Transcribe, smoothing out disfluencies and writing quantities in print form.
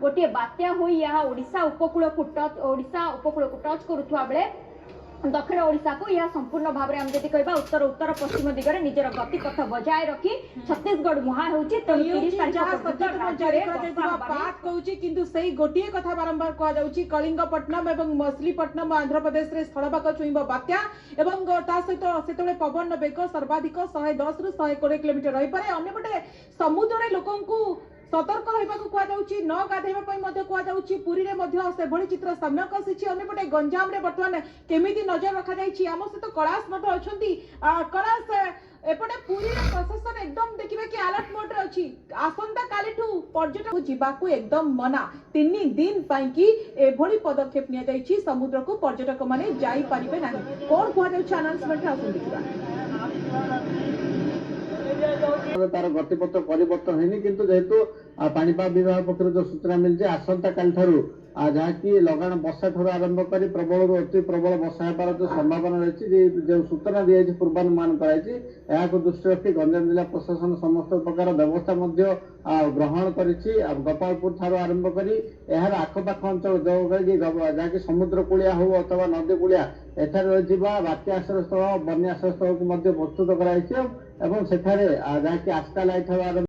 गोटे बात्या होई यहाँ ओडिशा उपकूल को टच करुवा बेले दक्षिण ओडिशा को यह संपूर्ण भाव में जब कह उत्तर उत्तर पश्चिम दिगरे निजर गतिपथ बजाय रखी छत्तीसगढ़ मुहां होउची गोटे कथा बारंबार कहुच्छी कलिंगपट्टनम और मछलीपट्टनम आंध्र प्रदेश में स्थलभाग छुईब बात्या और सहित से पवन बेग सर्वाधिक 110 रु 120 किलोमीटर रही पारे। अन्यपटे समुद्र लोक सतर्क होगाई न गाधेवाई पुरी में से चित्र सामना आसी। अंपटे गंजाम रे बर्तमान केमिति नजर रखा जाइए आम सहित कैलाश अच्छा कैलाश एपटे पुरी प्रशासन एकदम देखिए कि अलर्ट मोड रे अछि। आसंता कालीठू पर्यटक जीवाकू एकदम मना 3 दिन कि एभली पदक्षेप निया जाइछि समुद्र को पर्यटक माने जाई परिबे नाही। कोन कुआ जाउछि अनाउंसमेंट आसुन देखिबा। तार गतिपथ परिवर्तन होनी किंतु जेहेतु पाणीपाग विभाग पक्ष जो सूचना मिलছে आसंता काल ठारू जहाँकि लगाण वर्षा ठारू आरंभ कर प्रबल अति प्रबल वर्षा होबार जो संभावना रही जो सूचना दी पूर्वानुमान कराई दृष्टि रखी गंजाम जिला प्रशासन समस्त प्रकार व्यवस्था ग्रहण करिछि। गोपालपुर ठारू आरंभ करी यार आखपाख अंचल जो जहाँकि समुद्र कूलिया हो अथवा नदी कूलिया एठारे रही बात्या आश्रय स्थल बन्या आश्रय स्थल को प्रस्तुत कराई जहाँकि आस्था लाइट ठारू आरंभ